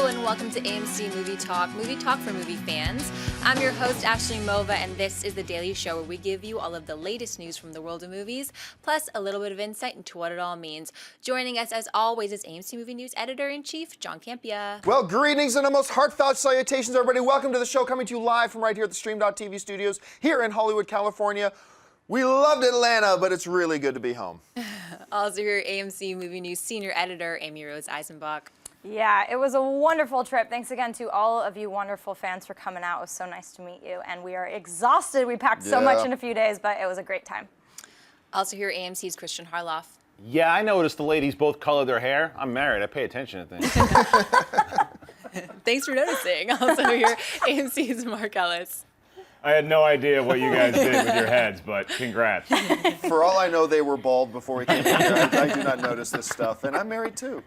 and welcome to AMC Movie Talk for movie fans. I'm your host, Ashley Mova, and this is the daily show where we give you all of the latest news from the world of movies, plus a little bit of insight into what it all means. Joining us, as always, is AMC Movie News Editor-in-Chief, John Campea. Well, greetings and the most heartfelt salutations, everybody. Welcome to the show, coming to you live from right here at the Stream.TV studios here in Hollywood, California. We loved Atlanta, but it's really good to be home. Also here, AMC Movie News Senior Editor, Amy Rose Eisenbach. Yeah, it was a wonderful trip. Thanks again to all of you wonderful fans for coming out. It was so nice to meet you. And we are exhausted. We packed so much in a few days, but it was a great time. Also here, AMC's Christian Harloff. Yeah, I noticed the ladies both colored their hair. I'm married. I pay attention to things. Thanks for noticing. Also here, AMC's Mark Ellis. I had no idea what you guys did with your heads, but congrats. For all I know, they were bald before we came here. I do not notice this stuff, and I'm married too.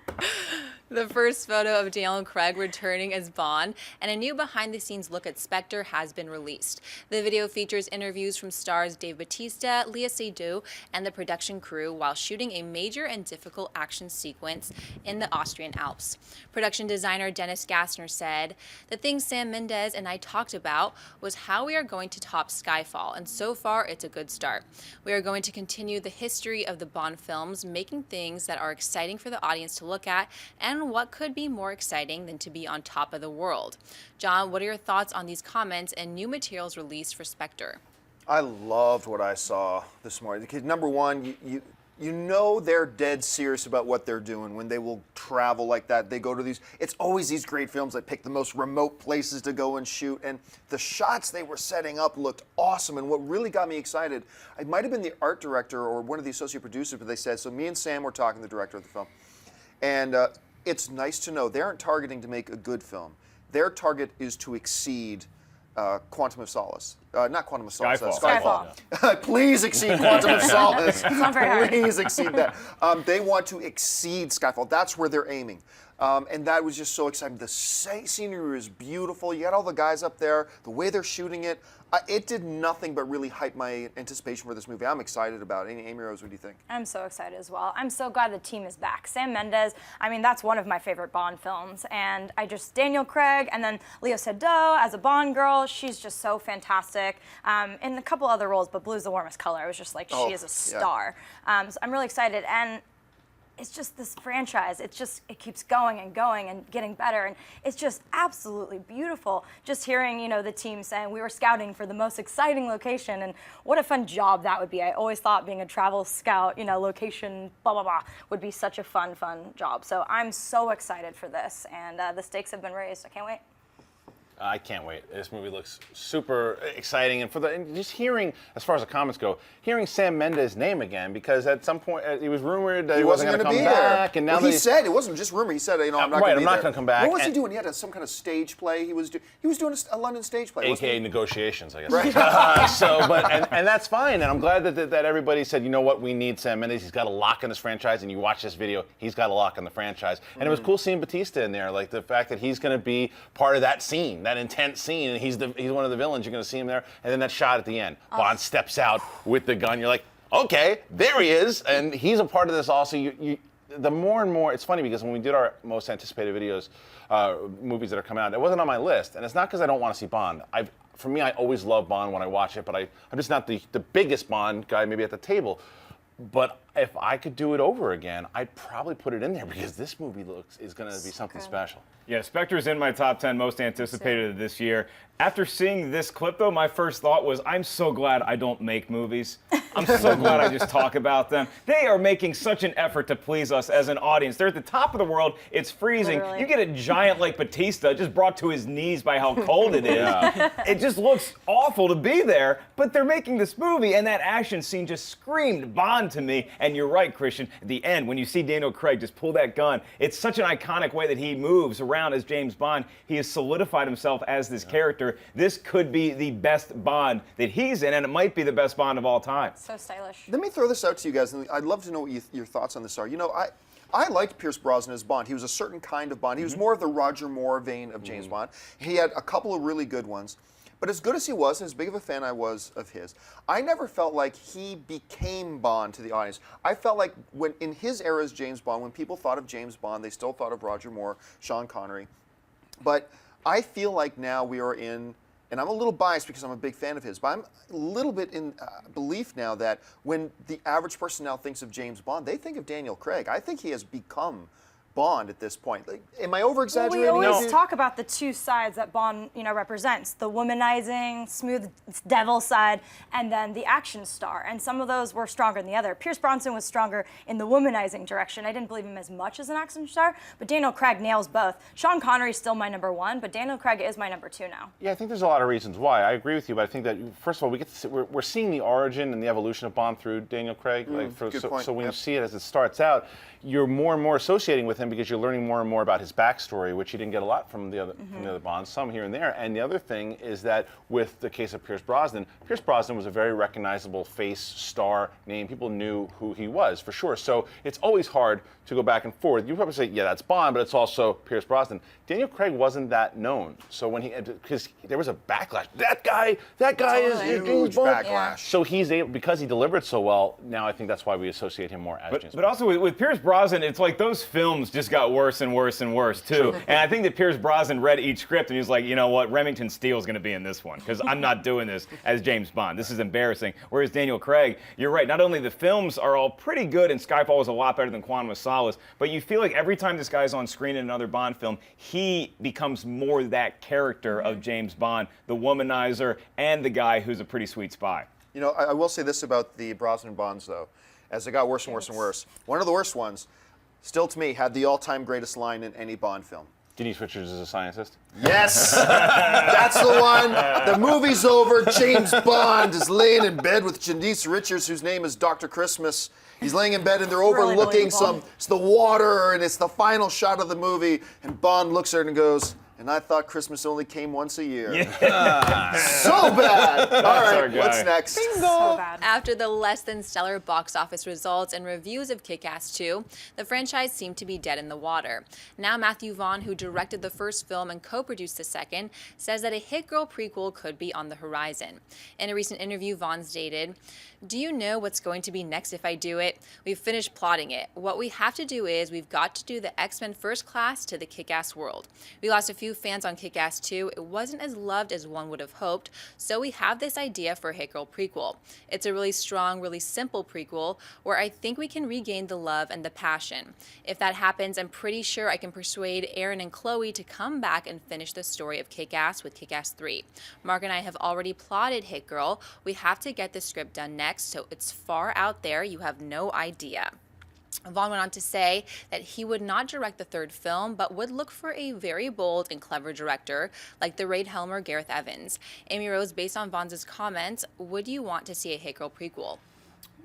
The first photo of Daniel Craig returning as Vaughn and a new behind-the-scenes look at Spectre has been released. The video features interviews from stars Dave Bautista, Léa Seydoux, and the production crew while shooting a major and difficult action sequence in the Austrian Alps. Production designer Dennis Gassner said, "The thing Sam Mendes and I talked about was how we are going to top Skyfall, and so far it's a good start. We are going to continue the history of the Bond films, making things that are exciting for the audience to look at, and what could be more exciting than to be on top of the world." John, what are your thoughts on these comments and new materials released for Spectre? I loved what I saw this morning. Because number one, you know they're dead serious about what they're doing when they will travel like that. They go to these, it's always these great films that pick the most remote places to go and shoot. And the shots they were setting up looked awesome. And what really got me excited, it might have been the art director or one of the associate producers, but they said, so me and Sam were talking, the director of the film. And it's nice to know they aren't targeting to make a good film. Their target is to exceed Quantum of Solace. Not Quantum of Solace. Skyfall. Please exceed Quantum of Solace. not very hard. Please exceed that. They want to exceed Skyfall. That's where they're aiming. And that was just so exciting. The scenery is beautiful. You got all the guys up there. The way they're shooting it. It did nothing but really hype my anticipation for this movie. I'm excited about it. Amy Rose, what do you think? I'm so excited as well. I'm so glad the team is back. Sam Mendes, I mean, that's one of my favorite Bond films. And Daniel Craig, and then Léa Seydoux as a Bond girl, she's just so fantastic. In a couple other roles, but blue's the warmest color. I was just like, she is a star. So I'm really excited. And it's just this franchise. It keeps going and going and getting better, and it's just absolutely beautiful. Just hearing, the team saying we were scouting for the most exciting location, and what a fun job that would be. I always thought being a travel scout, location, blah blah blah, would be such a fun job. So I'm so excited for this, and the stakes have been raised. I can't wait. I can't wait. This movie looks super exciting, and just hearing, as far as the comments go, hearing Sam Mendes' name again, because at some point it was rumored that he wasn't going to come back, and now he said it wasn't just rumor. He said, I'm not going to be there. I'm not going to come back. What was he doing? He had some kind of stage play. He was doing a London stage play, AKA negotiations, I guess. Right. And that's fine, and I'm glad that everybody said, you know what, we need Sam Mendes. He's got a lock in this franchise, and you watch this video, he's got a lock in the franchise, and it was cool seeing Bautista in there, like the fact that he's going to be part of that scene, that intense scene, and he's one of the villains. You're going to see him there, and then that shot at the end. Bond steps out with the gun. You're like, okay, there he is, and he's a part of this also. The more and more, it's funny because when we did our most anticipated videos, movies that are coming out, it wasn't on my list, and it's not because I don't want to see Bond. For me, I always love Bond when I watch it, but I'm just not the biggest Bond guy maybe at the table. But if I could do it over again, I'd probably put it in there because this movie is going to be something special. Yeah, Spectre's in my top 10 most anticipated this year. After seeing this clip, though, my first thought was, I'm so glad I don't make movies. I'm so glad I just talk about them. They are making such an effort to please us as an audience. They're at the top of the world. It's freezing. Literally. You get a giant like Bautista just brought to his knees by how cold it is. It just looks awful to be there, but they're making this movie, and that action scene just screamed Bond to me. And you're right, Christian, at the end, when you see Daniel Craig just pull that gun, it's such an iconic way that he moves around as James Bond. He has solidified himself as this character. This could be the best Bond that he's in, and it might be the best Bond of all time. So stylish. Let me throw this out to you guys, and I'd love to know what your thoughts on this are. I liked Pierce Brosnan as Bond. He was a certain kind of Bond. He was more of the Roger Moore vein of James Bond. He had a couple of really good ones. But as good as he was, and as big of a fan I was of his, I never felt like he became Bond to the audience. I felt like when in his era as James Bond, when people thought of James Bond, they still thought of Roger Moore, Sean Connery. But I feel like now we are in, and I'm a little biased because I'm a big fan of his, but I'm a little bit in belief now that when the average person now thinks of James Bond, they think of Daniel Craig. I think he has become Bond at this point. Like, am I over-exaggerating? Well, we always talk about the two sides that Bond, represents: the womanizing, smooth devil side, and then the action star. And some of those were stronger than the other. Pierce Brosnan was stronger in the womanizing direction. I didn't believe him as much as an action star, but Daniel Craig nails both. Sean Connery's still my number one, but Daniel Craig is my number two now. Yeah, I think there's a lot of reasons why. I agree with you, but I think that first of all, we get to see, we're seeing the origin and the evolution of Bond through Daniel Craig. Good point. So when you see it as it starts out, you're more and more associating with him because you're learning more and more about his backstory, which you didn't get a lot from the other Bonds, some here and there. And the other thing is that with the case of Pierce Brosnan was a very recognizable face, star name. People knew who he was for sure. So it's always hard to go back and forth. You probably say, yeah, that's Bond, but it's also Pierce Brosnan. Daniel Craig wasn't that known. So when because there was a backlash. That guy is huge backlash. Yeah. So he's able, because he delivered so well. Now I think that's why we associate him more as James Bond. But also with Pierce Brosnan, it's like those films just got worse and worse and worse too. And I think that Pierce Brosnan read each script and he was like, you know what, Remington Steele's going to be in this one because I'm not doing this as James Bond. This is embarrassing. Whereas Daniel Craig, you're right. Not only the films are all pretty good, and Skyfall was a lot better than Quantum of Solace, but you feel like every time this guy's on screen in another Bond film, he becomes more that character of James Bond, the womanizer and the guy who's a pretty sweet spy. You know, I will say this about the Brosnan Bonds, though. As it got worse and worse and worse, one of the worst ones, still to me, had the all-time greatest line in any Bond film. Denise Richards is a scientist? Yes! That's the one. The movie's over. James Bond is laying in bed with Denise Richards, whose name is Dr. Christmas. He's laying in bed and they're overlooking it's the water, and it's the final shot of the movie. And Bond looks at her and goes, "And I thought Christmas only came once a year." Yeah. So bad. All our right, guy. what's next? So bad. After the less than stellar box office results and reviews of Kick-Ass 2, the franchise seemed to be dead in the water. Now Matthew Vaughn, who directed the first film and co-produced the second, says that a Hit Girl prequel could be on the horizon. In a recent interview, Vaughn stated, "Do you know what's going to be next if I do it? We've finished plotting it. What we have to do is we've got to do the X-Men First Class to the Kick-Ass world. We lost a few fans on Kick-Ass 2. It wasn't as loved as one would have hoped, so we have this idea for a Hit Girl prequel. It's a really strong, really simple prequel where I think we can regain the love and the passion. If that happens, I'm pretty sure I can persuade Aaron and Chloe to come back and finish the story of Kick-Ass with Kick-Ass 3. Mark and I have already plotted Hit Girl. We have to get the script done next, so it's far out there, you have no idea." Vaughn went on to say that he would not direct the third film, but would look for a very bold and clever director like the Ray Helmer, Gareth Evans. Amy Rose, based on Vaughn's comments, would you want to see a Hit Girl prequel?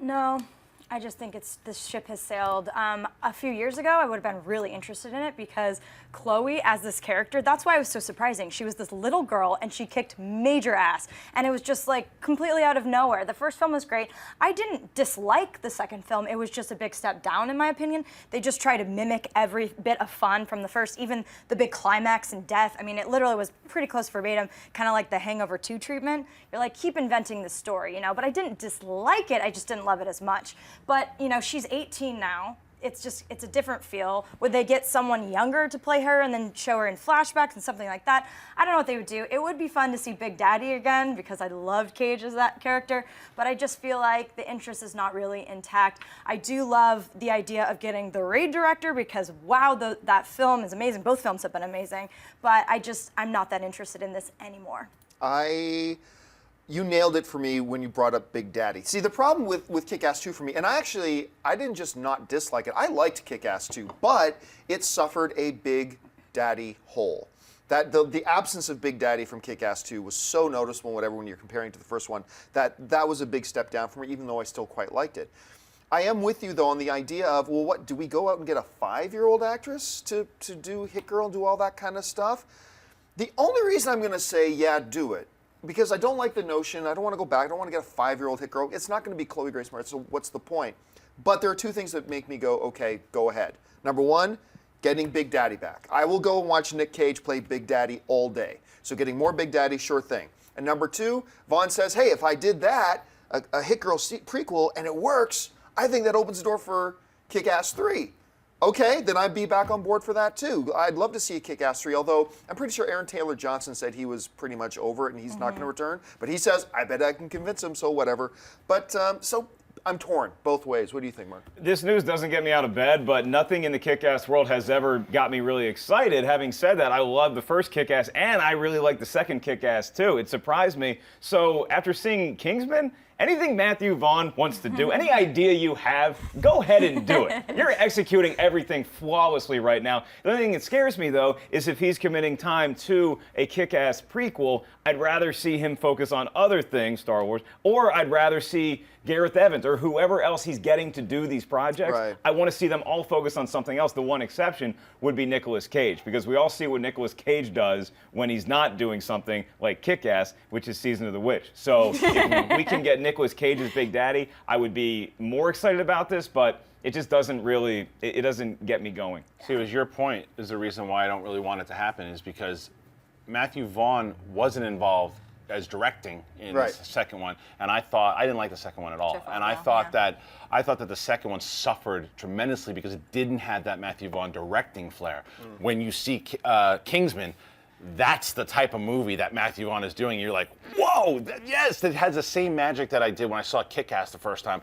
No. I just think this ship has sailed. A few years ago, I would have been really interested in it because Chloe, as this character, that's why it was so surprising. She was this little girl and she kicked major ass. And it was just like completely out of nowhere. The first film was great. I didn't dislike the second film. It was just a big step down, in my opinion. They just tried to mimic every bit of fun from the first, even the big climax and death. I mean, it literally was pretty close verbatim, kind of like the Hangover 2 treatment. You're like, keep inventing the story, but I didn't dislike it. I just didn't love it as much. But, she's 18 now. It's a different feel. Would they get someone younger to play her and then show her in flashbacks and something like that? I don't know what they would do. It would be fun to see Big Daddy again because I loved Cage as that character, but I just feel like the interest is not really intact. I do love the idea of getting the Raid director because, wow, that film is amazing. Both films have been amazing, but I'm not that interested in this anymore. You nailed it for me when you brought up Big Daddy. See, the problem with Kick-Ass 2 for me, and I didn't just not dislike it. I liked Kick-Ass 2, but it suffered a Big Daddy hole. That the absence of Big Daddy from Kick-Ass 2 was so noticeable, when you're comparing to the first one, that was a big step down for me, even though I still quite liked it. I am with you, though, on the idea of, well, what, do we go out and get a 5-year-old actress to do Hit Girl and do all that kind of stuff? The only reason I'm going to say, yeah, do it, because I don't like the notion, I don't want to go back, I don't want to get a 5-year-old Hit Girl. It's not going to be Chloe Grace Moretz, so what's the point? But there are two things that make me go, okay, go ahead. Number one, getting Big Daddy back. I will go and watch Nick Cage play Big Daddy all day. So getting more Big Daddy, sure thing. And number two, Vaughn says, hey, if I did that, a Hit Girl prequel, and it works, I think that opens the door for Kick-Ass 3. Okay, then I'd be back on board for that too. I'd love to see a Kick-Ass 3, although I'm pretty sure Aaron Taylor Johnson said he was pretty much over it and he's not going to return. But he says, I bet I can convince him, so whatever. But so I'm torn both ways. What do you think, Mark? This news doesn't get me out of bed, but nothing in the Kick-Ass world has ever got me really excited. Having said that, I love the first Kick-Ass, and I really like the second Kick-Ass too. It surprised me. So after seeing Kingsman, anything Matthew Vaughn wants to do, any idea you have, go ahead and do it. You're executing everything flawlessly right now. The only thing that scares me, though, is if he's committing time to a Kick-Ass prequel, I'd rather see him focus on other things, Star Wars, or I'd rather see Gareth Evans or whoever else he's getting to do these projects. Right. I want to see them all focus on something else. The one exception would be Nicolas Cage, because we all see what Nicolas Cage does when he's not doing something like Kick-Ass, which is Season of the Witch. So if we can get Nicolas Cage's Big Daddy, I would be more excited about this, but it just doesn't really, it doesn't get me going. See, it was your point is the reason why I don't really want it to happen is because Matthew Vaughn wasn't involved as directing in the second one, and I didn't like the second one at all. And I thought that the second one suffered tremendously because it didn't have that Matthew Vaughn directing flair. When you see Kingsman, that's the type of movie that Matthew Vaughn is doing. You're like, whoa, yes, it has the same magic that I did when I saw Kick-Ass the first time.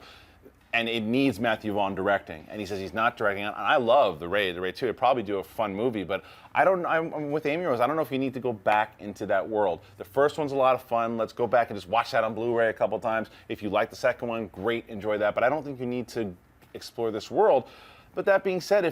And it needs Matthew Vaughn directing. And he says he's not directing it. And I love The Raid 2. It'd probably do a fun movie, but I'm with Amy Rose. I don't know if you need to go back into that world. The first one's a lot of fun. Let's go back and just watch that on Blu-ray a couple times. If you like the second one, great, enjoy that. But I don't think you need to explore this world. But that being said,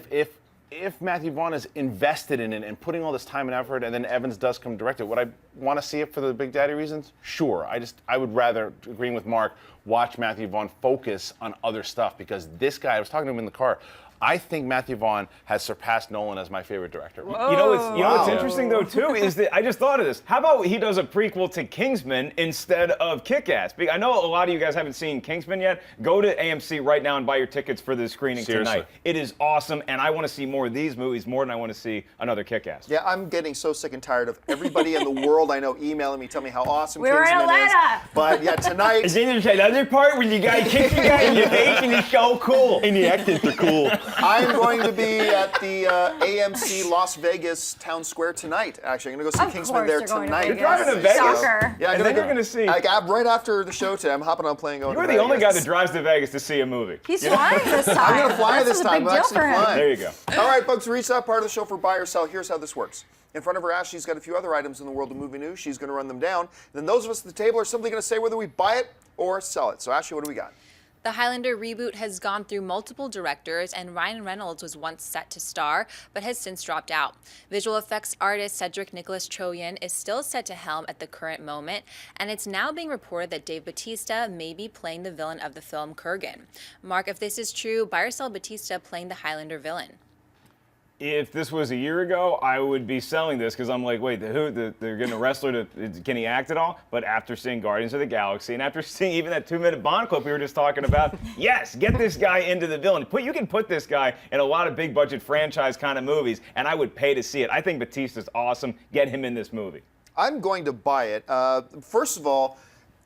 if Matthew Vaughn is invested in it and putting all this time and effort, and then Evans does come direct it, would I want to see it for the Big Daddy reasons? Sure. I would rather, agreeing with Mark, watch Matthew Vaughn focus on other stuff, because this guy, I was talking to him in the car, I think Matthew Vaughn has surpassed Nolan as my favorite director. You know what's interesting though too is that I just thought of this. How about he does a prequel to Kingsman instead of Kick-Ass? I know a lot of you guys haven't seen Kingsman yet. Go to AMC right now and buy your tickets for the screening tonight. It is awesome, and I want to see more of these movies more than I want to see another Kick-Ass. Yeah, I'm getting so sick and tired of everybody in the world I know emailing me, telling me how awesome We were in Kingsman is. Atlanta. But yeah, tonight. And then there's another part when you guy kicks the guy in your face and he's so cool. And the accents are cool. I'm going to be at the AMC Las Vegas Town Square tonight. Actually, I'm going to go see Kingsman there tonight. You're driving to Vegas? Shocker. Yeah, And then you're going to see. right after the show today. I'm hopping on a plane going You're to the Vegas. only guy that drives to Vegas to see a movie. He's flying this time. I'm going to fly This this is a time. big I'm deal actually for him. flying. There you go. All right, folks, reach that part of the show for buy or sell. Here's how this works. In front of her, Ashley's got a few other items in the world of movie news. She's going to run them down. Then those of us at the table are simply going to say whether we buy it or sell it. So, Ashley, what do we got? The Highlander reboot has gone through multiple directors, and Ryan Reynolds was once set to star, but has since dropped out. Visual effects artist Cedric Nicholas Troyan is still set to helm at the current moment, and it's now being reported that Dave Bautista may be playing the villain of the film Kurgan. Mark, if this is true, buy or sell Bautista playing the Highlander villain? If this was a year ago, I would be selling this because I'm like, wait, they're getting a wrestler can he act at all? But after seeing Guardians of the Galaxy and after seeing even that 2-minute Bond clip we were just talking about, yes, get this guy into the villain. You can put this guy in a lot of big budget franchise kind of movies, and I would pay to see it. I think Bautista's awesome. Get him in this movie. I'm going to buy it. First of all,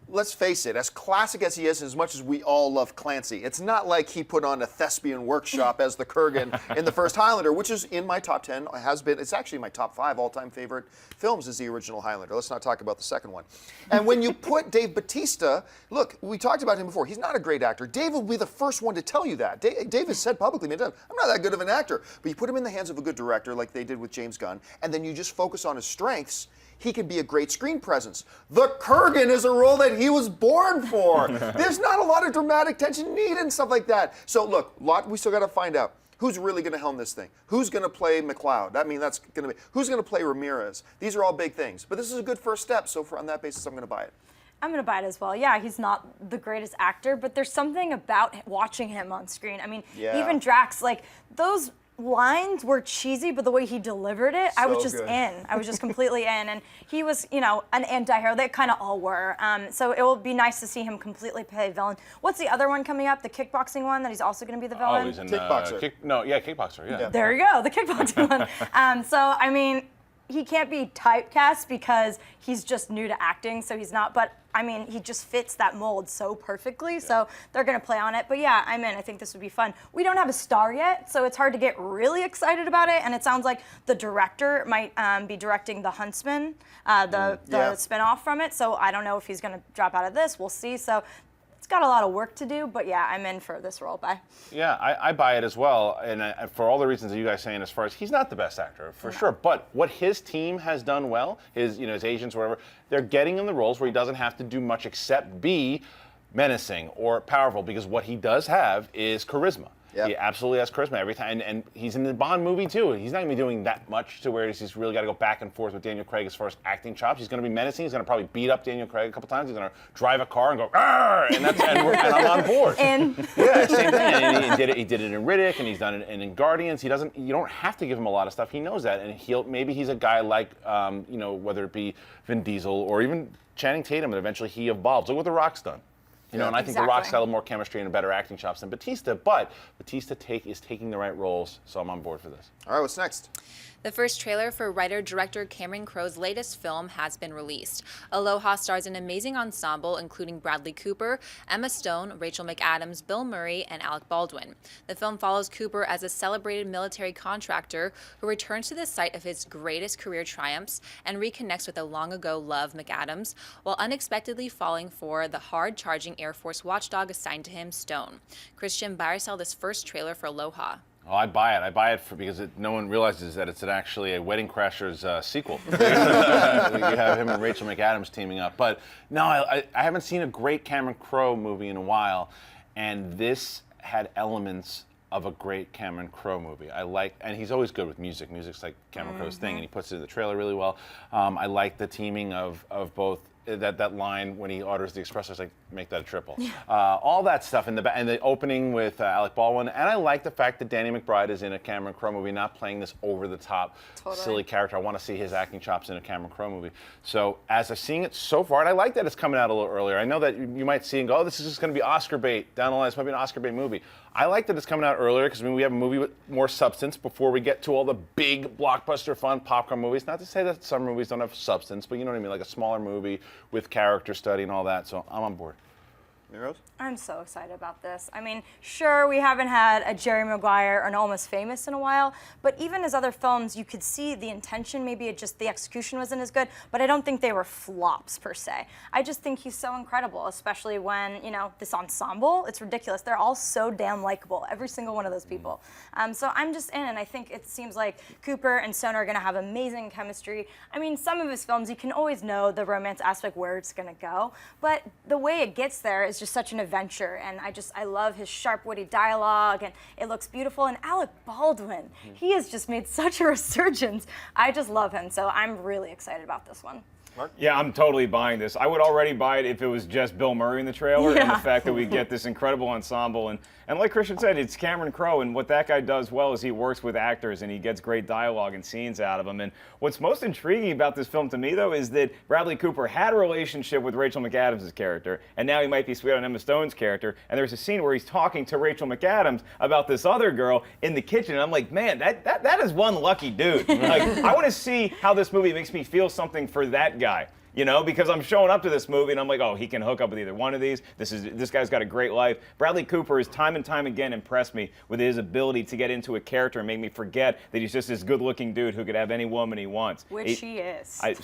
let's face it, as classic as he is, as much as we all love Clancy, it's not like he put on a thespian workshop as the Kurgan in the first Highlander, which is in my top 10, has been, it's actually my top 5 all-time favorite films is the original Highlander. Let's not talk about the second one. And when you put Dave Bautista, look, we talked about him before, he's not a great actor. Dave will be the first one to tell you that. Dave has said publicly many times, I'm not that good of an actor. But you put him in the hands of a good director like they did with James Gunn, and then you just focus on his strengths, he can be a great screen presence. The Kurgan is a role that he was born for. There's not a lot of dramatic tension needed and stuff like that. So look, we still got to find out who's really going to helm this thing. Who's going to play McLeod? I mean, that's going to be who's going to play Ramirez. These are all big things. But this is a good first step. So on that basis, I'm going to buy it. I'm going to buy it as well. Yeah, he's not the greatest actor, but there's something about watching him on screen. I mean, even Drax, like those lines were cheesy, but the way he delivered it, I was just in. I was just completely in. And he was, you know, an anti-hero. They kind of all were. So it will be nice to see him completely play villain. What's the other one coming up? The kickboxing one that he's also going to be the villain? Oh, he's in Kickboxer. Kickboxer, yeah. There you go, the kickboxing one. So, I mean, he can't be typecast because he's just new to acting, so he's not. But I mean, he just fits that mold so perfectly. So they're gonna play on it. But yeah, I'm in. I think this would be fun. We don't have a star yet, so it's hard to get really excited about it. And it sounds like the director might be directing The Huntsman, the spinoff from it. So I don't know if he's gonna drop out of this. We'll see. So it's got a lot of work to do, but yeah, I'm in for this role. Bye. Yeah, I buy it as well, and for all the reasons that you guys saying, as far as he's not the best actor for sure, but what his team has done well, his his agents, whatever, they're getting him the roles where he doesn't have to do much except be menacing or powerful, because what he does have is charisma. Yep. He absolutely has charisma every time, and he's in the Bond movie too. He's not going to be doing that much to where he's really got to go back and forth with Daniel Craig as far as acting chops. He's going to be menacing. He's going to probably beat up Daniel Craig a couple times. He's going to drive a car and go, "Arr!" and I'm on board. And yeah, same thing. And he did it in Riddick, and he's done it in Guardians. You don't have to give him a lot of stuff. He knows that, and maybe he's a guy like whether it be Vin Diesel or even Channing Tatum, and eventually he evolves. Look what The Rock's done. And I think The Rock's got a little more chemistry and better acting chops than Bautista, but Bautista is taking the right roles, so I'm on board for this. All right, what's next? The first trailer for writer-director Cameron Crowe's latest film has been released. Aloha stars an amazing ensemble, including Bradley Cooper, Emma Stone, Rachel McAdams, Bill Murray, and Alec Baldwin. The film follows Cooper as a celebrated military contractor who returns to the site of his greatest career triumphs and reconnects with a long-ago love, McAdams, while unexpectedly falling for the hard-charging Air Force watchdog assigned to him, Stone. Christian, buy or sell this first trailer for Aloha? Oh, I buy it. I buy it because no one realizes that it's actually a Wedding Crashers sequel. You have him and Rachel McAdams teaming up. But no, I haven't seen a great Cameron Crowe movie in a while, and this had elements of a great Cameron Crowe movie. And he's always good with music. Music's like Cameron Crowe's thing, and he puts it in the trailer really well. I like the teaming of both. That line when he orders the espresso, it's like, make that a triple. All that stuff and the opening with Alec Baldwin, and I like the fact that Danny McBride is in a Cameron Crowe movie, not playing this over-the-top silly character. I want to see his acting chops in a Cameron Crowe movie. So as I'm seeing it so far, and I like that it's coming out a little earlier. I know that you might see and go, oh, this is just going to be Oscar bait down the line. This might be an Oscar bait movie. I like that it's coming out earlier because we have a movie with more substance before we get to all the big blockbuster fun popcorn movies. Not to say that some movies don't have substance, but you know what I mean, like a smaller movie with character study and all that. So I'm on board. Rose? I'm so excited about this. I mean, sure, we haven't had a Jerry Maguire or an Almost Famous in a while, but even his other films, you could see the intention. Maybe the execution wasn't as good, but I don't think they were flops per se. I just think he's so incredible, especially when, this ensemble, it's ridiculous. They're all so damn likable, every single one of those people. So I'm just in, and I think it seems like Cooper and Stone are going to have amazing chemistry. I mean, some of his films, you can always know the romance aspect, where it's going to go, but the way it gets there is just such an adventure, and I love his sharp, witty dialogue, and it looks beautiful. And Alec Baldwin, he has just made such a resurgence. I just love him, so I'm really excited about this one. Mark? Yeah, I'm totally buying this. I would already buy it if it was just Bill Murray in the trailer, and the fact that we get this incredible ensemble. And like Christian said, it's Cameron Crowe, and what that guy does well is he works with actors and he gets great dialogue and scenes out of them. And what's most intriguing about this film to me, though, is that Bradley Cooper had a relationship with Rachel McAdams' character, and now he might be sweet on Emma Stone's character. And there's a scene where he's talking to Rachel McAdams about this other girl in the kitchen. And I'm like, man, that is one lucky dude. Like, I want to see how this movie makes me feel something for that guy. Because I'm showing up to this movie and I'm like, oh, he can hook up with either one of these. This guy's got a great life. Bradley Cooper has time and time again impressed me with his ability to get into a character and make me forget that he's just this good-looking dude who could have any woman he wants. Which he is. He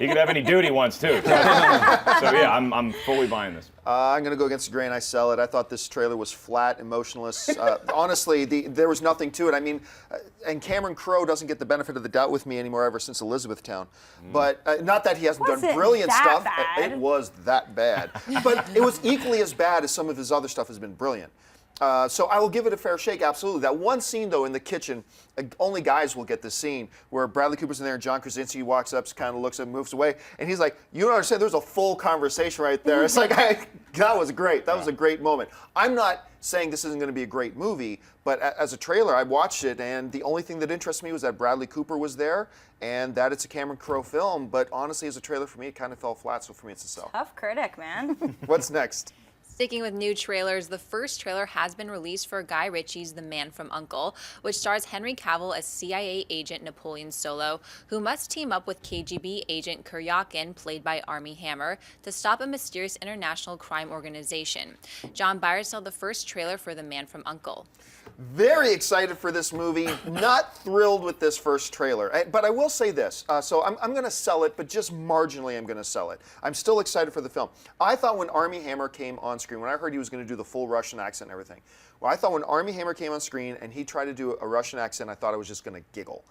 could have any dude he wants too. So yeah, I'm fully buying this. I'm going to go against the grain. I sell it. I thought this trailer was flat, emotionless. Honestly, there was nothing to it. I mean, and Cameron Crowe doesn't get the benefit of the doubt with me anymore ever since Elizabethtown. But not that he hasn't done brilliant stuff. Bad. It was that bad. But it was equally as bad as some of his other stuff has been brilliant. So I will give it a fair shake, absolutely. That one scene, though, in the kitchen, only guys will get this scene, where Bradley Cooper's in there and John Krasinski walks up, kind of looks and moves away, and he's like, you don't understand, there's a full conversation right there. It's like, that was great. That was a great moment. I'm not saying this isn't going to be a great movie, but as a trailer, I watched it, and the only thing that interested me was that Bradley Cooper was there, and that it's a Cameron Crowe film, but honestly, as a trailer for me, it kind of fell flat, so for me, it's a sell. Tough critic, man. What's next? Sticking with new trailers, the first trailer has been released for Guy Ritchie's The Man from U.N.C.L.E, which stars Henry Cavill as CIA agent Napoleon Solo, who must team up with KGB agent Kuryakin, played by Armie Hammer, to stop a mysterious international crime organization. John Byers saw the first trailer for The Man from U.N.C.L.E. Very excited for this movie. Not thrilled with this first trailer. But I will say this. So I'm going to sell it, but just marginally I'm going to sell it. I'm still excited for the film. I thought when Armie Hammer came on screen, when I heard he was going to do the full Russian accent and everything, well, I thought when Armie Hammer came on screen and he tried to do a Russian accent, I thought I was just going to giggle.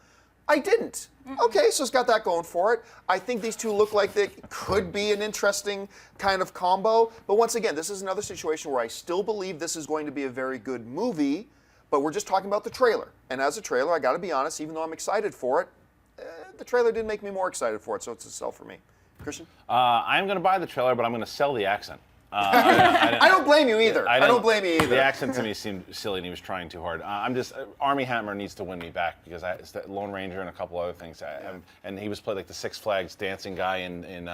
I didn't. Okay, so it's got that going for it. I think these two look like they could be an interesting kind of combo. But once again, this is another situation where I still believe this is going to be a very good movie. But we're just talking about the trailer. And as a trailer, I got to be honest, even though I'm excited for it, the trailer didn't make me more excited for it, so it's a sell for me. Christian? I'm going to buy the trailer, but I'm going to sell the accent. I don't blame you either. I don't blame you either. The accent to me seemed silly, and he was trying too hard. Armie Hammer needs to win me back because it's the Lone Ranger and a couple other things. And he was played like the Six Flags dancing guy in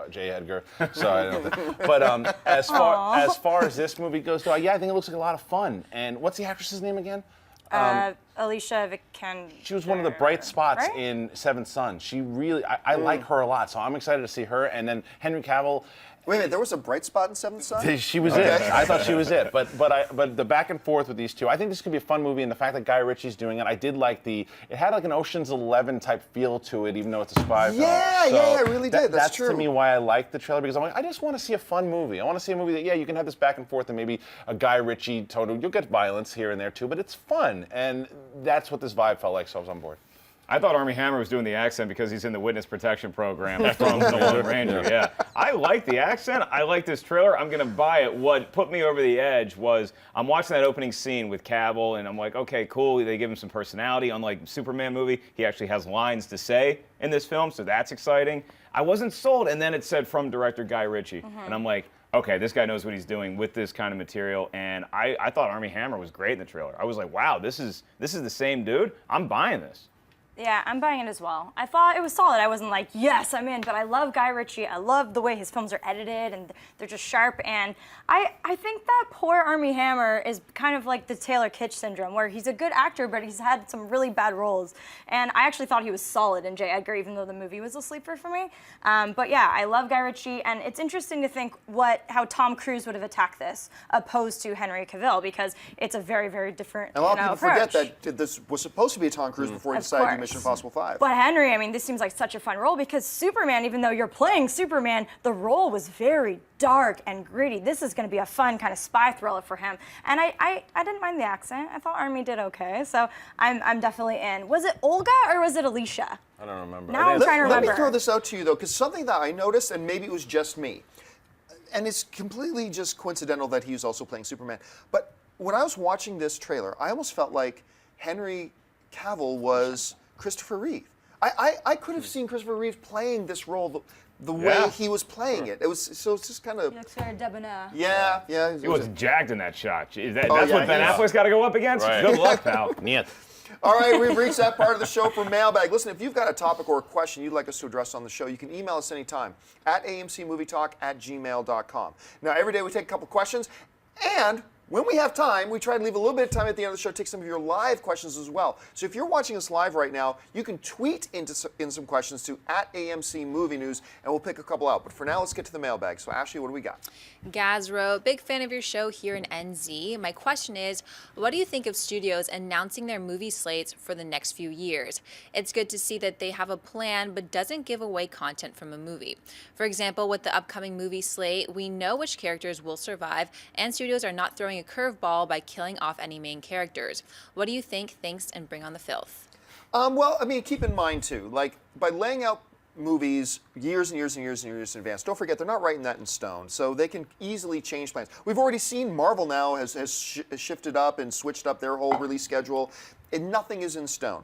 J. Edgar. So I don't. But as far as this movie goes, though, yeah, I think it looks like a lot of fun. And what's the actress's name again? Alicia Vikander. She was one of the bright spots in Seventh Son. She really, I like her a lot, so I'm excited to see her. And then Henry Cavill. Wait a minute, there was a bright spot in Seventh Son? She was it. I thought she was it. But the back and forth with these two, I think this could be a fun movie, and the fact that Guy Ritchie's doing it, I did like it had like an Ocean's 11 type feel to it, even though it's a spy film. Yeah, it really did. That's true. To me why I liked the trailer, because I'm like, I just want to see a fun movie. I want to see a movie that, you can have this back and forth and maybe a Guy Ritchie tone. You'll get violence here and there too, but it's fun. And that's what this vibe felt like, so I was on board. I thought Armie Hammer was doing the accent because he's in the witness protection program from The Lone Ranger. Yeah, I like the accent. I like this trailer. I'm gonna buy it. What put me over the edge was I'm watching that opening scene with Cavill, and I'm like, okay, cool. They give him some personality. Unlike Superman movie, he actually has lines to say in this film, so that's exciting. I wasn't sold, and then it said from director Guy Ritchie, and I'm like, okay, this guy knows what he's doing with this kind of material, and I thought Armie Hammer was great in the trailer. I was like, wow, this is the same dude. I'm buying this. Yeah, I'm buying it as well. I thought it was solid. I wasn't like, yes, I'm in, but I love Guy Ritchie. I love the way his films are edited, and they're just sharp. And I think that poor Armie Hammer is kind of like the Taylor Kitsch syndrome, where he's a good actor, but he's had some really bad roles. And I actually thought he was solid in J. Edgar, even though the movie was a sleeper for me. But yeah, I love Guy Ritchie, and it's interesting to think how Tom Cruise would have attacked this, opposed to Henry Cavill, because it's a very, very different approach. And a lot of people approach. forget that this was supposed to be a Tom Cruise before he decided to do Mission Impossible 5. But Henry, I mean, this seems like such a fun role, because Superman, even though you're playing Superman, the role was very dark and gritty. This is going to be a fun kind of spy thriller for him. And I didn't mind the accent. I thought Armie did okay, so I'm definitely in. Was it Olga or was it Alicia? I don't remember. Now I'm trying to remember. Let me throw this out to you, though, because something that I noticed, and maybe it was just me, and it's completely just coincidental that he was also playing Superman, but when I was watching this trailer, I almost felt like Henry Cavill was Christopher Reeve. I could have seen Christopher Reeve playing this role the way he was playing it. It's just kind of. He looks very debonair. Yeah. He was jacked in that shot. That's yeah, what Ben Affleck's got to go up against? Right. Good luck, pal. Niet. All right, we've reached that part of the show for Mailbag. Listen, if you've got a topic or a question you'd like us to address on the show, you can email us anytime at amcmovietalk@gmail.com. Now, every day we take a couple questions, and when we have time, we try to leave a little bit of time at the end of the show to take some of your live questions as well. So if you're watching us live right now, you can tweet in some questions to @AMC Movie News, and we'll pick a couple out. But for now, let's get to the mailbag. So Ashley, what do we got? Gaz wrote, big fan of your show here in NZ. My question is, what do you think of studios announcing their movie slates for the next few years? It's good to see that they have a plan, but doesn't give away content from a movie. For example, with the upcoming movie slate, we know which characters will survive, and studios are not throwing a curveball by killing off any main characters. What do you think? Thanks, and bring on the filth. Well, I mean, keep in mind, too, like, by laying out movies years and years and years and years in advance, don't forget, they're not writing that in stone, so they can easily change plans. We've already seen Marvel now has shifted up and switched up their whole release schedule, and nothing is in stone.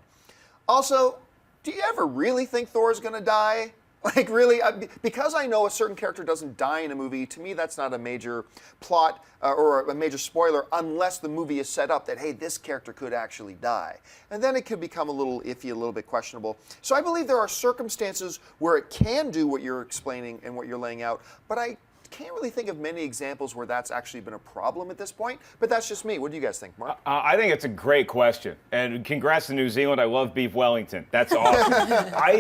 Also, do you ever really think Thor's going to die? Like, really? Because I know a certain character doesn't die in a movie, to me that's not a major plot or a major spoiler unless the movie is set up that, hey, this character could actually die. And then it could become a little iffy, a little bit questionable. So I believe there are circumstances where it can do what you're explaining and what you're laying out, but I can't really think of many examples where that's actually been a problem at this point, but that's just me. What do you guys think, Mark? I think it's a great question, and congrats to New Zealand. I love beef Wellington. That's awesome.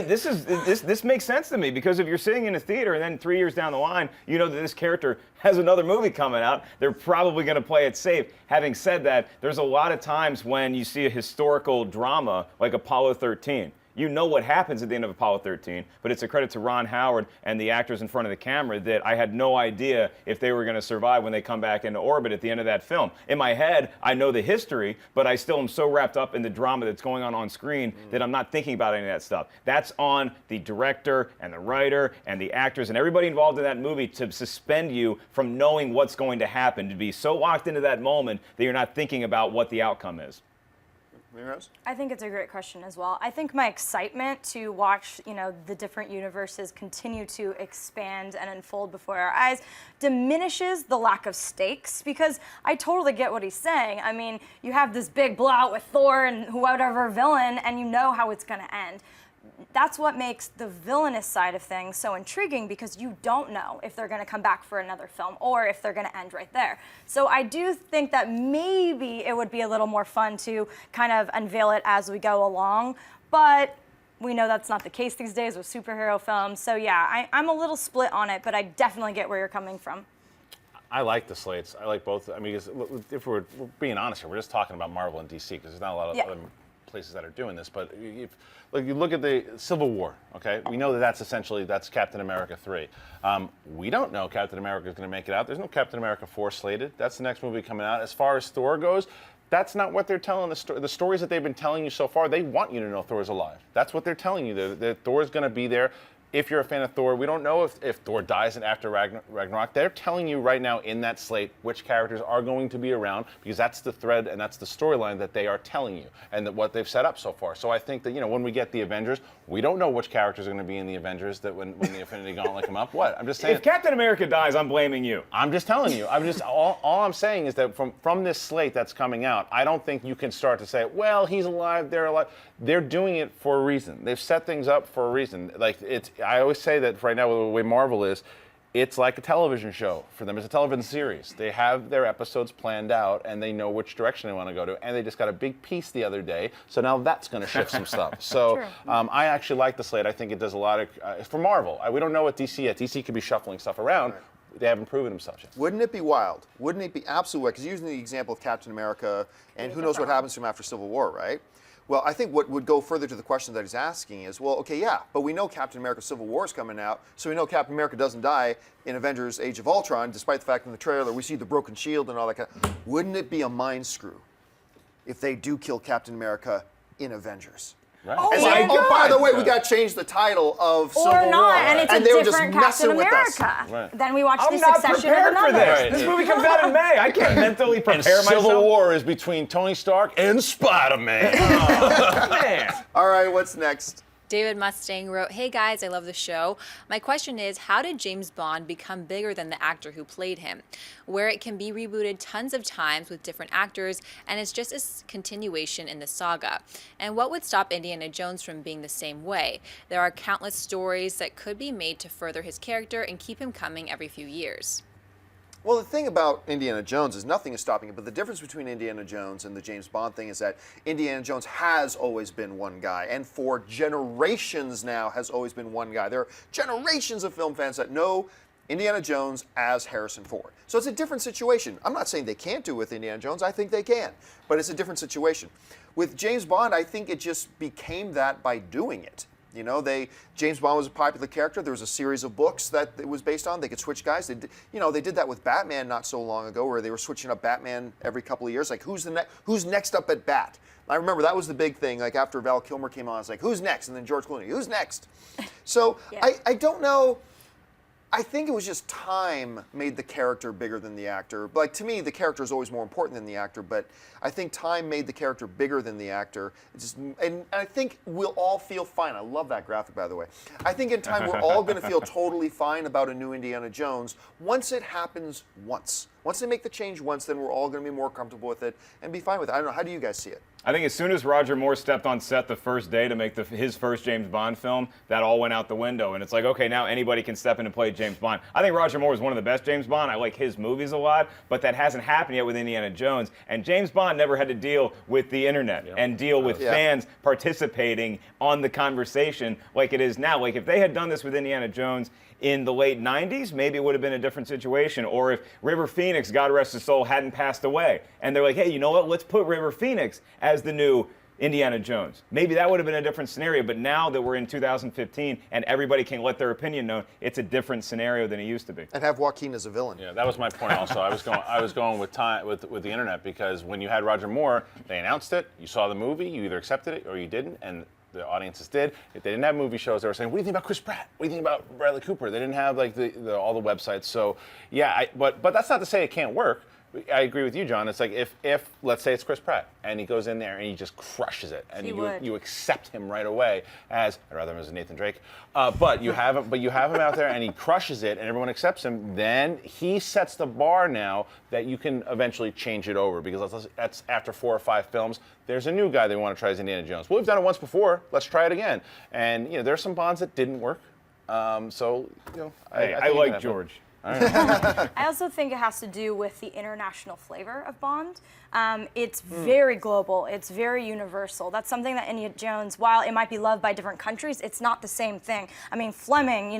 This makes sense to me, because if you're sitting in a theater and then 3 years down the line, you know that this character has another movie coming out, they're probably going to play it safe. Having said that, there's a lot of times when you see a historical drama like Apollo 13. You know what happens at the end of Apollo 13, but it's a credit to Ron Howard and the actors in front of the camera that I had no idea if they were going to survive when they come back into orbit at the end of that film. In my head, I know the history, but I still am so wrapped up in the drama that's going on screen that I'm not thinking about any of that stuff. That's on the director and the writer and the actors and everybody involved in that movie to suspend you from knowing what's going to happen, to be so locked into that moment that you're not thinking about what the outcome is. I think it's a great question as well. I think my excitement to watch, the different universes continue to expand and unfold before our eyes diminishes the lack of stakes, because I totally get what he's saying. I mean, you have this big blowout with Thor and whatever villain, and you know how it's going to end. That's what makes the villainous side of things so intriguing, because you don't know if they're going to come back for another film or if they're going to end right there. So I do think that maybe it would be a little more fun to kind of unveil it as we go along, but we know that's not the case these days with superhero films. So yeah, I'm a little split on it, but I definitely get where you're coming from. I like the slates. I like both. I mean, if we're being honest here, we're just talking about Marvel and DC, because there's not a lot of other places that are doing this. But if you look at the Civil War, okay, we know that's Captain America 3. We don't know Captain America is going to make it out. There's no Captain America 4 slated. That's the next movie coming out. As far as Thor goes, that's not what they're telling the stories that they've been telling you so far. They want you to know Thor's alive. That's what they're telling you. That Thor's going to be there. If you're a fan of Thor, we don't know if Thor dies after Ragnarok. They're telling you right now in that slate which characters are going to be around, because that's the thread and that's the storyline that they are telling you, and that what they've set up so far. So I think that, when we get the Avengers, we don't know which characters are going to be in the Avengers that when the Infinity Gauntlet come up. What? I'm just saying. If Captain America dies, I'm blaming you. I'm just telling you. All I'm saying is that from this slate that's coming out, I don't think you can start to say, well, he's alive, they're alive. They're doing it for a reason. They've set things up for a reason. I always say that right now, the way Marvel is, it's like a television show for them. It's a television series. They have their episodes planned out, and they know which direction they want to go to. And they just got a big piece the other day, so now that's going to shift some stuff. So I actually like the slate. I think it does a lot of for Marvel. We don't know what DC yet. DC could be shuffling stuff around. Right. They haven't proven themselves yet. Wouldn't it be wild? Wouldn't it be absolutely wild? Because using the example of Captain America, and who knows what happens to him after Civil War, right? Well, I think what would go further to the question that he's asking is, well, okay, yeah, but we know Captain America Civil War is coming out, so we know Captain America doesn't die in Avengers Age of Ultron, despite the fact in the trailer we see the broken shield and all that kind of. Wouldn't it be a mind screw if they do kill Captain America in Avengers? Right. Oh, Oh, by the way, we got to change the title of Civil War. Or not, and it's a they were just different messing Captain with us. America. Right. Then we watch the I'm not succession of prepared for another. this. Right. This movie comes out in May. I can't mentally prepare And myself. Civil War is between Tony Stark and Spider-Man. Oh, man. All right, what's next? David Mustang wrote, "Hey guys, I love the show. My question is, how did James Bond become bigger than the actor who played him? Where it can be rebooted tons of times with different actors, and it's just a continuation in the saga. And what would stop Indiana Jones from being the same way? There are countless stories that could be made to further his character and keep him coming every few years." Well, the thing about Indiana Jones is nothing is stopping it, but the difference between Indiana Jones and the James Bond thing is that Indiana Jones has always been one guy, and for generations now has always been one guy. There are generations of film fans that know Indiana Jones as Harrison Ford. So it's a different situation. I'm not saying they can't do it with Indiana Jones. I think they can, but it's a different situation. With James Bond, I think it just became that by doing it. James Bond was a popular character. There was a series of books that it was based on. They could switch guys. They did that with Batman not so long ago, where they were switching up Batman every couple of years. Like, who's next up at bat? I remember that was the big thing. Like, after Val Kilmer came on, I was like, who's next? And then George Clooney, who's next? So Yeah. I don't know. I think it was just time made the character bigger than the actor. Like, to me, the character is always more important than the actor, but I think time made the character bigger than the actor. And I think we'll all feel fine. I love that graphic, by the way. I think in time we're all going to feel totally fine about a new Indiana Jones once it happens once. Once they make the change once, then we're all going to be more comfortable with it and be fine with it. I don't know. How do you guys see it? I think as soon as Roger Moore stepped on set the first day to make his first James Bond film, that all went out the window. And it's like, okay, now anybody can step in and play James Bond. I think Roger Moore is one of the best James Bond. I like his movies a lot, but that hasn't happened yet with Indiana Jones. And James Bond never had to deal with the internet and deal with fans participating on the conversation like it is now. Like if they had done this with Indiana Jones in the late 90s, maybe it would have been a different situation. Or if River Phoenix, God rest his soul, hadn't passed away. And they're like, hey, you know what? Let's put River Phoenix as the new Indiana Jones. Maybe that would have been a different scenario. But now that we're in 2015 and everybody can let their opinion known, it's a different scenario than it used to be. And have Joaquin as a villain. Yeah, that was my point also. I was going with the internet, because when you had Roger Moore, they announced it, you saw the movie, you either accepted it or you didn't, and the audiences did. If they didn't have movie shows, they were saying, what do you think about Chris Pratt? What do you think about Bradley Cooper? They didn't have like all the websites. So yeah, but that's not to say it can't work. I agree with you, John. It's like if let's say it's Chris Pratt and he goes in there and he just crushes it, and you accept him right away as, I'd rather him as Nathan Drake, but you have him out there and he crushes it and everyone accepts him. Then he sets the bar now that you can eventually change it over, because that's after 4 or 5 films. There's a new guy they want to try as Indiana Jones. Well, we've done it once before. Let's try it again. And there's some Bonds that didn't work. So I like George. I also think it has to do with the international flavor of Bond. It's very global. It's very universal. That's something that Indiana Jones, while it might be loved by different countries, it's not the same thing. I mean, Fleming,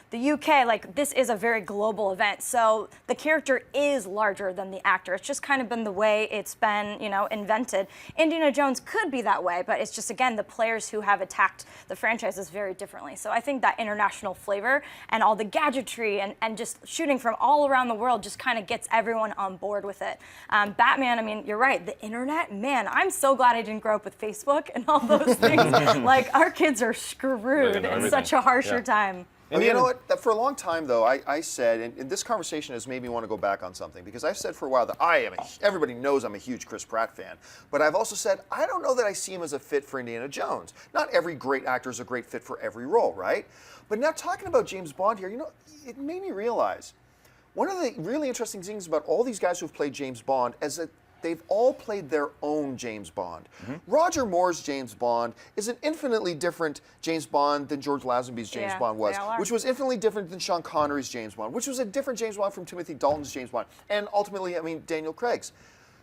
the UK, like this is a very global event. So the character is larger than the actor. It's just kind of been the way it's been, invented. Indiana Jones could be that way, but it's just, again, the players who have attacked the franchises very differently. So I think that international flavor and all the gadgetry and just shooting from all around the world just kind of gets everyone on board with it. Batman, I mean, you're right, the internet, man, I'm so glad I didn't grow up with Facebook and all those things. Like, our kids are screwed in such a harsher time. Well, you know what? For a long time, though, I said, and this conversation has made me want to go back on something, because I've said for a while that everybody knows I'm a huge Chris Pratt fan, but I've also said I don't know that I see him as a fit for Indiana Jones. Not every great actor is a great fit for every role, right? But now talking about James Bond here, it made me realize one of the really interesting things about all these guys who've played James Bond is that they've all played their own James Bond. Roger Moore's James Bond is an infinitely different James Bond than George Lazenby's James Bond was, which was infinitely different than Sean Connery's James Bond, which was a different James Bond from Timothy Dalton's James Bond, and ultimately, Daniel Craig's.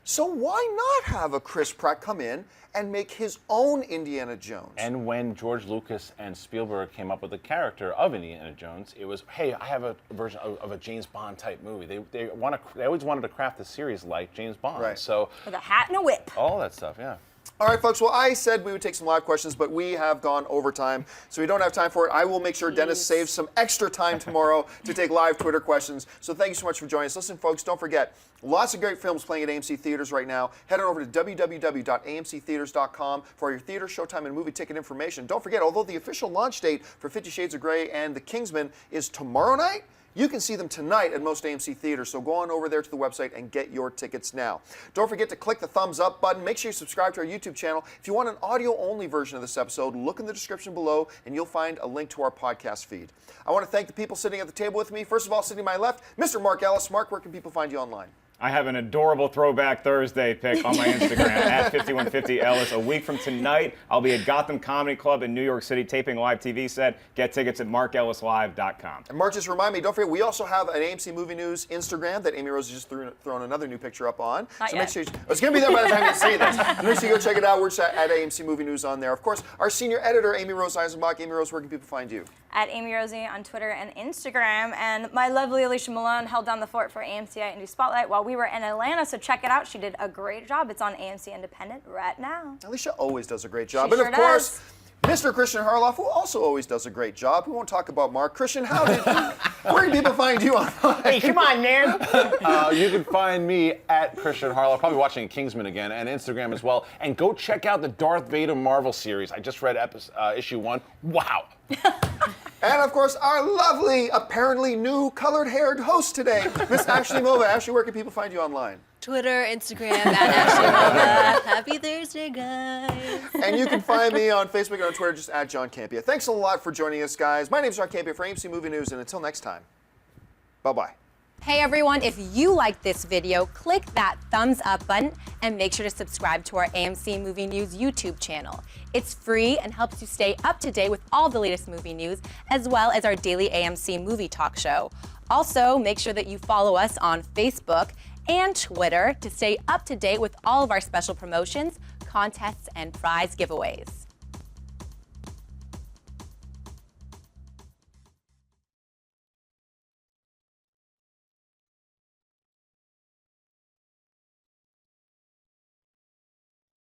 So why not have a Chris Pratt come in and make his own Indiana Jones? And when George Lucas and Spielberg came up with the character of Indiana Jones, it was, hey, I have a version of a James Bond type movie. They always wanted to craft the series like James Bond. Right. So with a hat and a whip. All that stuff, yeah. All right, folks. Well, I said we would take some live questions, but we have gone over time, so we don't have time for it. I will make sure Dennis saves some extra time tomorrow to take live Twitter questions. So thank you so much for joining us. Listen, folks, don't forget, lots of great films playing at AMC Theaters right now. Head on over to www.amctheaters.com for your theater, showtime, and movie ticket information. Don't forget, although the official launch date for 50 Shades of Grey and The Kingsman is tomorrow night, you can see them tonight at most AMC theaters, so go on over there to the website and get your tickets now. Don't forget to click the thumbs up button. Make sure you subscribe to our YouTube channel. If you want an audio-only version of this episode, look in the description below, and you'll find a link to our podcast feed. I want to thank the people sitting at the table with me. First of all, sitting to my left, Mr. Mark Ellis. Mark, where can people find you online? I have an adorable Throwback Thursday pic on my Instagram, at 5150Ellis. A week from tonight, I'll be at Gotham Comedy Club in New York City taping a live TV set. Get tickets at markellislive.com. And Mark, just remind me, don't forget, we also have an AMC Movie News Instagram that Amy Rose has just thrown another new picture up on. Not so yet. Make sure it's going to be there by the time you see this. So make sure you go check it out. We're at AMC Movie News on there. Of course, our senior editor, Amy Rose Eisenbach. Amy Rose, where can people find you? At Amy Rosie on Twitter and Instagram. And my lovely Alicia Malone held down the fort for AMC Indie Spotlight while we were in Atlanta, so check it out. She did a great job. It's on AMC Independent right now. Alicia always does a great job. She And sure of course, does. Mr. Christian Harloff, who also always does a great job. We won't talk about Mark. Christian, where can people find you online? Hey, come on, man. You can find me at Christian Harlow, probably watching Kingsman again, and Instagram as well. And go check out the Darth Vader Marvel series. I just read issue 1. Wow. And of course, our lovely, apparently new colored-haired host today, Miss Ashley Mova. Ashley, where can people find you online? Twitter, Instagram, at Ashley Mova. Happy Thursday, guys. And you can find me on Facebook and on Twitter, just at John Campia. Thanks a lot for joining us, guys. My name is John Campia for AMC Movie News, and until next time, bye-bye. Hey everyone, if you like this video, click that thumbs up button and make sure to subscribe to our AMC Movie News YouTube channel. It's free and helps you stay up to date with all the latest movie news, as well as our daily AMC Movie Talk show. Also, make sure that you follow us on Facebook and Twitter to stay up to date with all of our special promotions, contests, and prize giveaways.